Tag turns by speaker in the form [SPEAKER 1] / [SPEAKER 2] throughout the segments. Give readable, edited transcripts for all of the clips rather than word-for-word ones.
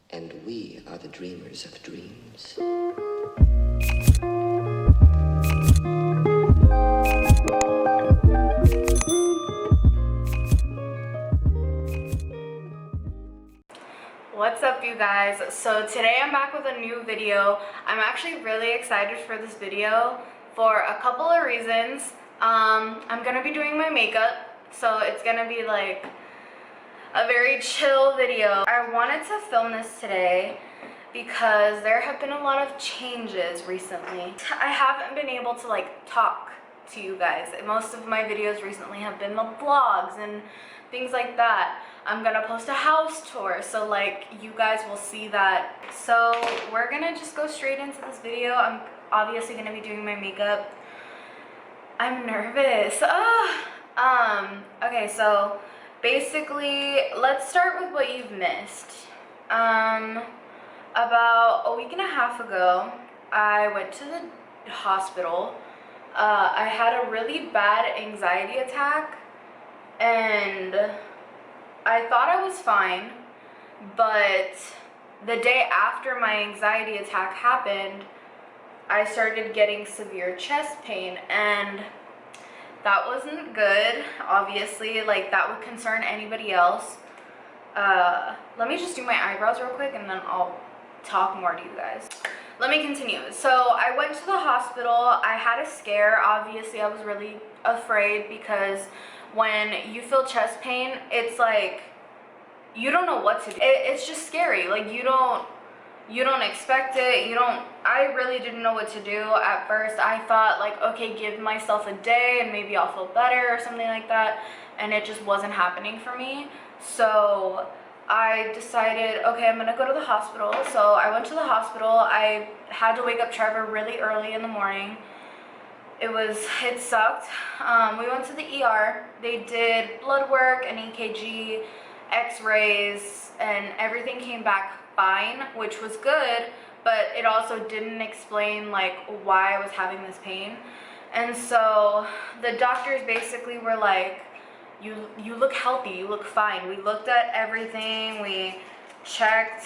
[SPEAKER 1] And we are the dreamers of dreams.
[SPEAKER 2] What's up, you guys? So today I'm back with a new video. I'm actually really excited for this video for a couple of reasons. I'm gonna be doing my makeup, so it's gonna be like a very chill video. I wanted to film this today because there have been a lot of changes recently. I haven't been able to like talk to you guys. Most of my videos recently have been the vlogs and things like that. I'm gonna post a house tour, so like you guys will see that. So we're gonna just go straight into this video. I'm obviously gonna be doing my makeup. I'm nervous. Okay, so basically let's start with what you've missed. About a week and a half ago, I went to the hospital. I had a really bad anxiety attack, and I thought I was fine, but the day after my anxiety attack happened, I started getting severe chest pain, and that wasn't good, obviously. Like, that would concern anybody else. Let me just do my eyebrows real quick, and then I'll talk more to you guys. Let me continue. So I went to the hospital. I had a scare. Obviously, I was really afraid because when you feel chest pain, it's like you don't know what to do. It's just scary. Like you don't expect it. I really didn't know what to do at first. I thought like, okay, give myself a day and maybe I'll feel better or something like that, and it just wasn't happening for me. So I decided, okay, I'm gonna go to the hospital. So I went to the hospital. I had to wake up Trevor really early in the morning. It sucked. We went to the ER. They did blood work, an EKG, x-rays, and everything came back fine, which was good, but it also didn't explain like why I was having this pain. And so the doctors basically were like, you look healthy, you look fine. We looked at everything, we checked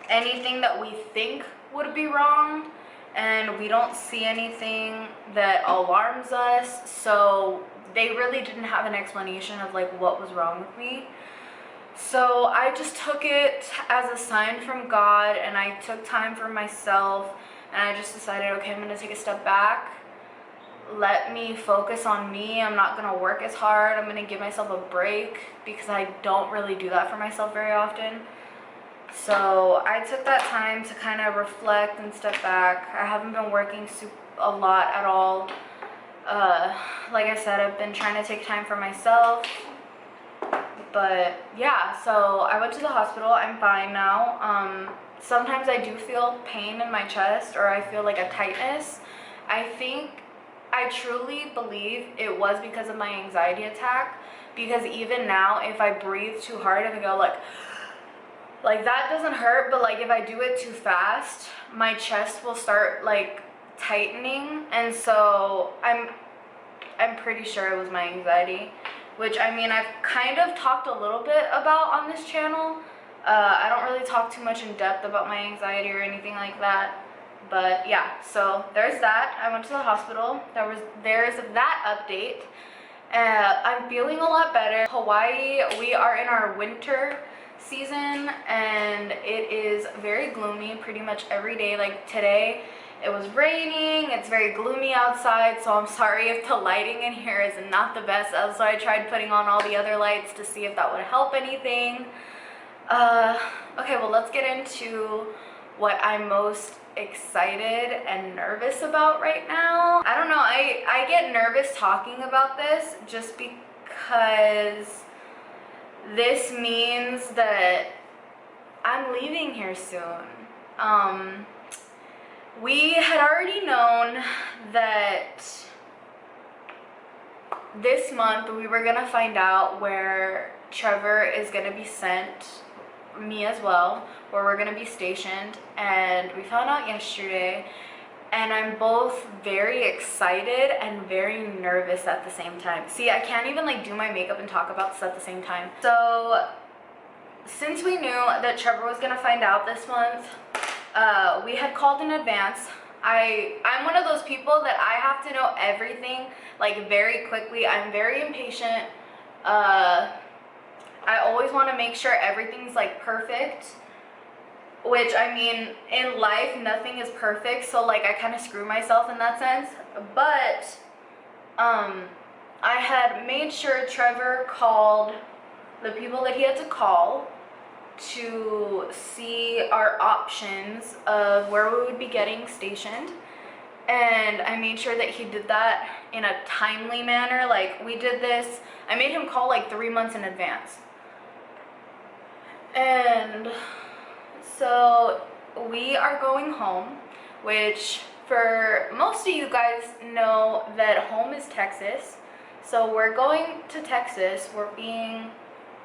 [SPEAKER 2] anything that we think would be wrong, and we don't see anything that alarms us. So they really didn't have an explanation of like what was wrong with me. So I just took it as a sign from God, and I took time for myself, and I just decided, okay, I'm gonna take a step back. Let me focus on me. I'm not gonna work as hard. I'm gonna give myself a break because I don't really do that for myself very often. So I took that time to kind of reflect and step back. I haven't been working a lot at all. Like I said, I've been trying to take time for myself. But yeah, so I went to the hospital. I'm fine now. Sometimes I do feel pain in my chest, or I feel like a tightness. I truly believe it was because of my anxiety attack, because even now if I breathe too hard, if I go like that doesn't hurt, but like if I do it too fast, my chest will start like tightening. And so I'm pretty sure it was my anxiety, which I mean I've kind of talked a little bit about on this channel. I don't really talk too much in depth about my anxiety or anything like that. But yeah, so there's that. I went to the hospital. There's that update. I'm feeling a lot better. Hawaii, we are in our winter season, and it is very gloomy pretty much every day. Like today, it was raining. It's very gloomy outside, so I'm sorry if the lighting in here is not the best. So I tried putting on all the other lights to see if that would help anything. Okay, well, let's get into what I'm most excited and nervous about right now. I don't know, I get nervous talking about this just because this means that I'm leaving here soon. We had already known that this month we were gonna find out where Trevor is gonna be sent, me as well, where we're gonna be stationed, and we found out yesterday, and I'm both very excited and very nervous at the same time. See, I can't even like do my makeup and talk about this at the same time. So since we knew that Trevor was gonna find out this month, we had called in advance. I'm one of those people that I have to know everything like very quickly. I'm very impatient. I always want to make sure everything's like perfect, which I mean, in life nothing is perfect, so like I kind of screw myself in that sense. But I had made sure Trevor called the people that he had to call to see our options of where we would be getting stationed, and I made sure that he did that in a timely manner. Like, we did this, I made him call like 3 months in advance. And so we are going home, which for most of you guys know that home is Texas. So we're going to Texas. We're being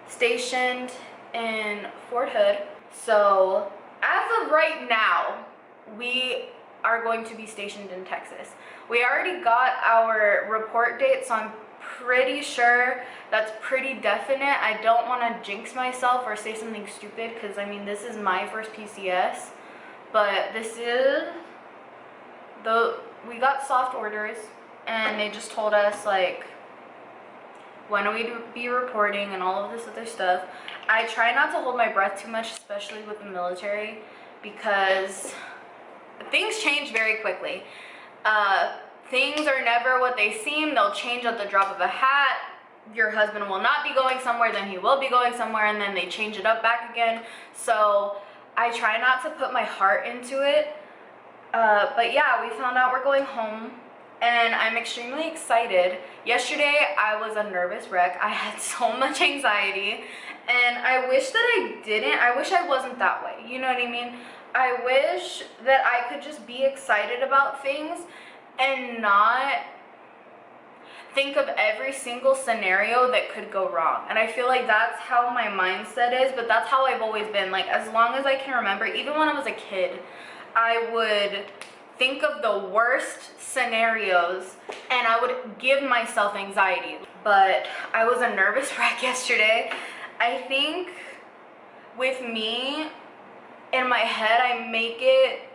[SPEAKER 2] stationed in Fort Hood. So as of right now, we are going to be stationed in Texas. We already got our report date, so I'm pretty sure that's pretty definite. I don't want to jinx myself or say something stupid, because I mean, this is my first PCS, but this is we got soft orders, and they just told us like when we be reporting and all of this other stuff. I try not to hold my breath too much, especially with the military, because things change very quickly. Things are never what they seem. They'll change at the drop of a hat. Your husband will not be going somewhere, then he will be going somewhere, and then they change it up back again. So I try not to put my heart into it. But yeah, we found out we're going home, and I'm extremely excited. Yesterday, I was a nervous wreck. I had so much anxiety, and I wish that I didn't. I wish I wasn't that way. You know what I mean? I wish that I could just be excited about things and not think of every single scenario that could go wrong. And I feel like that's how my mindset is, but that's how I've always been. Like, as long as I can remember, even when I was a kid, I would think of the worst scenarios and I would give myself anxiety. But I was a nervous wreck yesterday. I think with me, in my head, I make it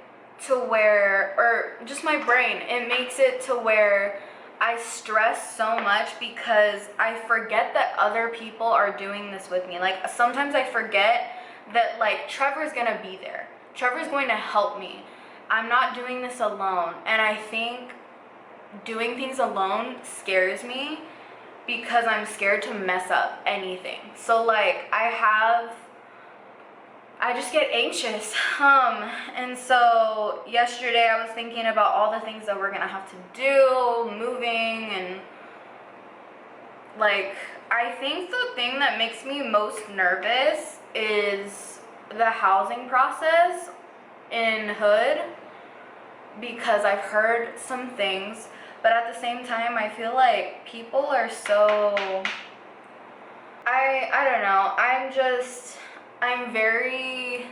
[SPEAKER 2] to where, or just my brain, it makes it to where I stress so much because I forget that other people are doing this with me. Like, sometimes I forget that like Trevor's gonna be there. Trevor's going to help me. I'm not doing this alone. And I think doing things alone scares me because I'm scared to mess up anything. So like I just get anxious. And so yesterday I was thinking about all the things that we're gonna have to do, moving, and like, I think the thing that makes me most nervous is the housing process in Hood, because I've heard some things, but at the same time I feel like people are so, I don't know, I'm very,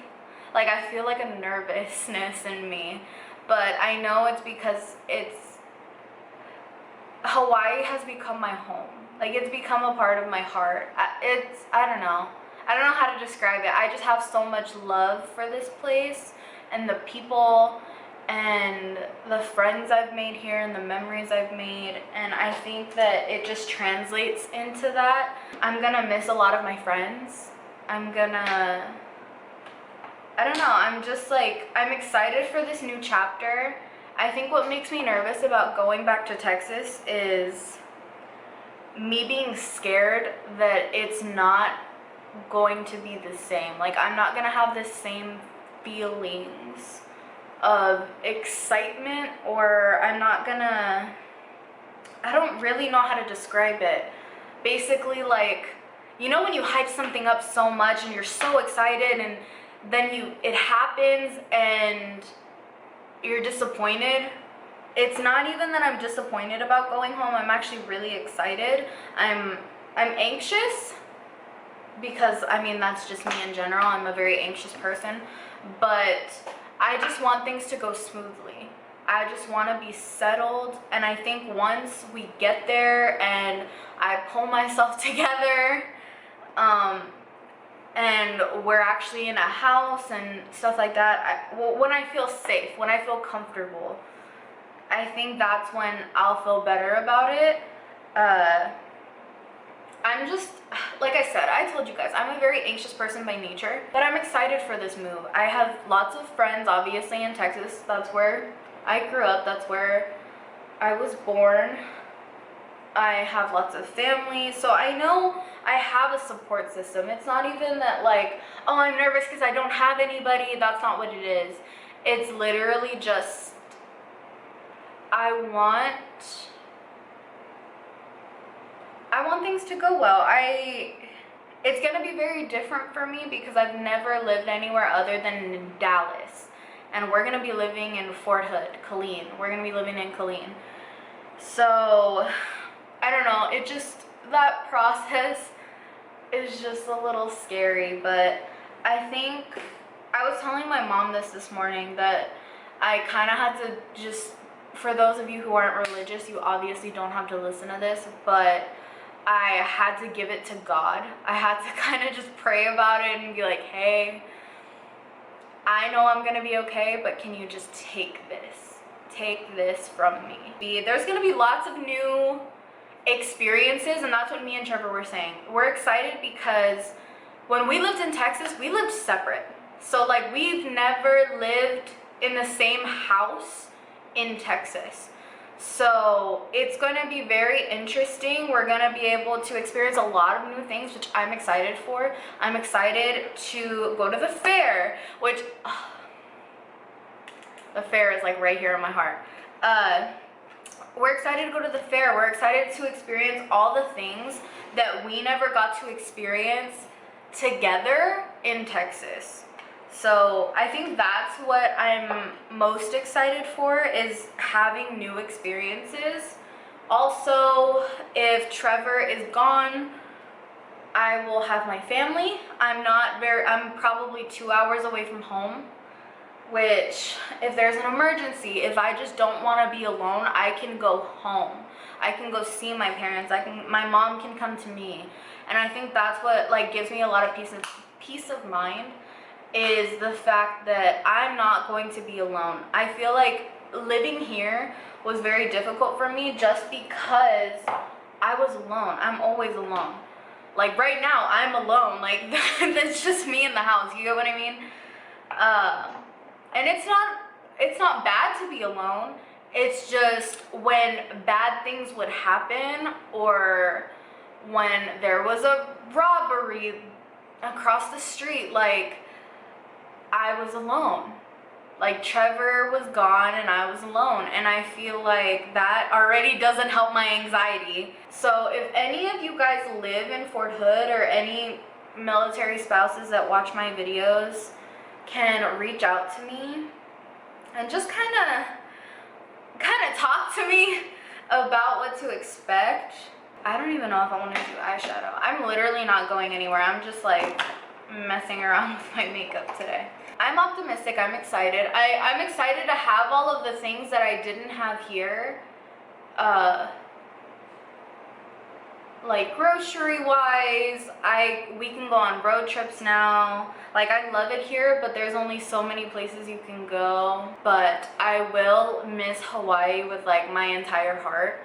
[SPEAKER 2] like, I feel like a nervousness in me, but I know it's because Hawaii has become my home. Like, it's become a part of my heart. I don't know how to describe it. I just have so much love for this place and the people and the friends I've made here and the memories I've made, and I think that it just translates into that. I'm gonna miss a lot of my friends. I don't know, I'm excited for this new chapter. I think what makes me nervous about going back to Texas is me being scared that it's not going to be the same. Like, I'm not gonna have the same feelings of excitement, or I don't really know how to describe it. Basically, like, you know when you hype something up so much and you're so excited, and then it happens and you're disappointed? It's not even that I'm disappointed about going home. I'm actually really excited. I'm anxious because, I mean, that's just me in general. I'm a very anxious person, but I just want things to go smoothly. I just want to be settled, and I think once we get there and I pull myself together, and we're actually in a house and stuff like that, when I feel safe, when I feel comfortable, I think that's when I'll feel better about it. I'm just, like I said, I told you guys, I'm a very anxious person by nature, but I'm excited for this move. I have lots of friends, obviously, in Texas. That's where I grew up. That's where I was born. I have lots of family, so I know I have a support system. It's not even that like, oh, I'm nervous because I don't have anybody. That's not what it is. It's literally just, I want things to go well. It's gonna be very different for me because I've never lived anywhere other than in Dallas, and we're gonna be living in Fort Hood, Killeen. We're gonna be living in Killeen. So I don't know, it just, that process is just a little scary. But I think, I was telling my mom this morning, that I kind of had to just, for those of you who aren't religious, you obviously don't have to listen to this, but I had to give it to God. I had to kind of just pray about it and be like, hey, I know I'm gonna be okay, but can you just take this from me? There's gonna be lots of new experiences, and that's what me and Trevor were saying. We're excited because when we lived in Texas, we lived separate. So like, we've never lived in the same house in Texas. So it's going to be very interesting. We're going to be able to experience a lot of new things, which I'm excited for. I'm excited to go to the fair, which the fair is like right here in my heart. We're excited to go to the fair. We're excited to experience all the things that we never got to experience together in Texas. So I think that's what I'm most excited for, is having new experiences. Also, if Trevor is gone, I will have my family. I'm probably 2 hours away from home, which, if there's an emergency, if I just don't want to be alone, I can go home. I can go see my parents. My mom can come to me. And I think that's what like gives me a lot of peace of mind, is the fact that I'm not going to be alone. I feel like living here was very difficult for me just because I was alone. I'm always alone. Like right now, I'm alone. Like that's just me in the house. You get what I mean? And it's not bad to be alone. It's just when bad things would happen, or when there was a robbery across the street, like, I was alone. Like, Trevor was gone and I was alone, and I feel like that already doesn't help my anxiety. So if any of you guys live in Fort Hood, or any military spouses that watch my videos can reach out to me and just kind of talk to me about what to expect. I don't even know if I want to do eyeshadow. I'm literally not going anywhere. I'm just like messing around with my makeup today. I'm optimistic. I'm excited. I'm excited to have all of the things that I didn't have here. Like grocery wise, we can go on road trips now. Like, I love it here, but there's only so many places you can go. But I will miss Hawaii with like my entire heart,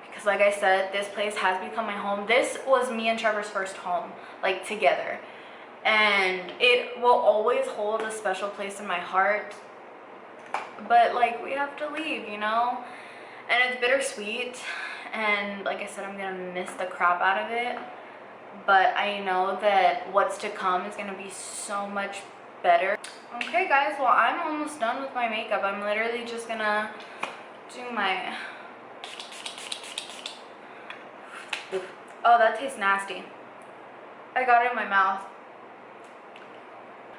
[SPEAKER 2] because like I said, this place has become my home. This was me and Trevor's first home, like together. And it will always hold a special place in my heart. But like, we have to leave, you know? And it's bittersweet. And like I said, I'm gonna miss the crap out of it. But I know that what's to come is gonna be so much better. Okay guys, well, I'm almost done with my makeup. I'm literally just gonna do my... Oh, that tastes nasty. I got it in my mouth.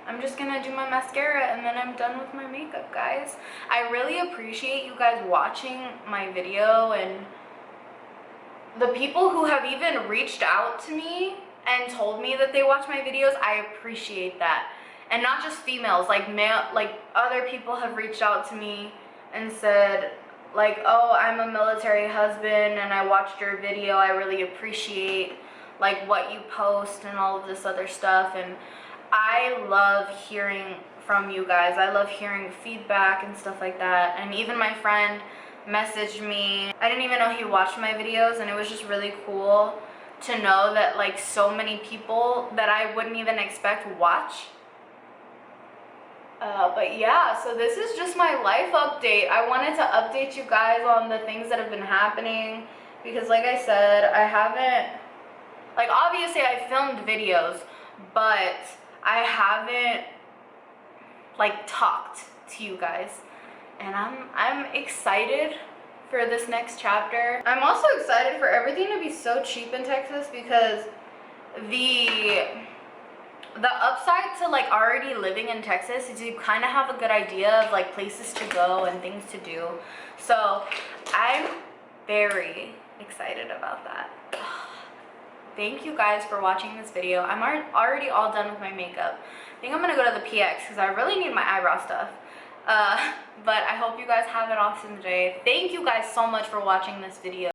[SPEAKER 2] I'm just gonna do my mascara and then I'm done with my makeup, guys. I really appreciate you guys watching my video, and the people who have even reached out to me and told me that they watch my videos. I appreciate that. And not just females, like other people have reached out to me and said like, oh, I'm a military husband and I watched your video. I really appreciate like what you post and all of this other stuff. And I love hearing from you guys. I love hearing feedback and stuff like that. And even my friend messaged me. I didn't even know he watched my videos, and it was just really cool to know that like so many people that I wouldn't even expect watch. But yeah, so this is just my life update. I wanted to update you guys on the things that have been happening, because like I said, I haven't, like obviously I filmed videos, but I haven't like talked to you guys, and I'm excited for this next chapter. I'm also excited for everything to be so cheap in Texas, because the upside to like already living in Texas is you kind of have a good idea of like places to go and things to do. So I'm very excited about that. Thank you guys for watching this video. I'm already all done with my makeup. I think I'm gonna go to the PX because I really need my eyebrow stuff. But I hope you guys have an awesome day. Thank you guys so much for watching this video.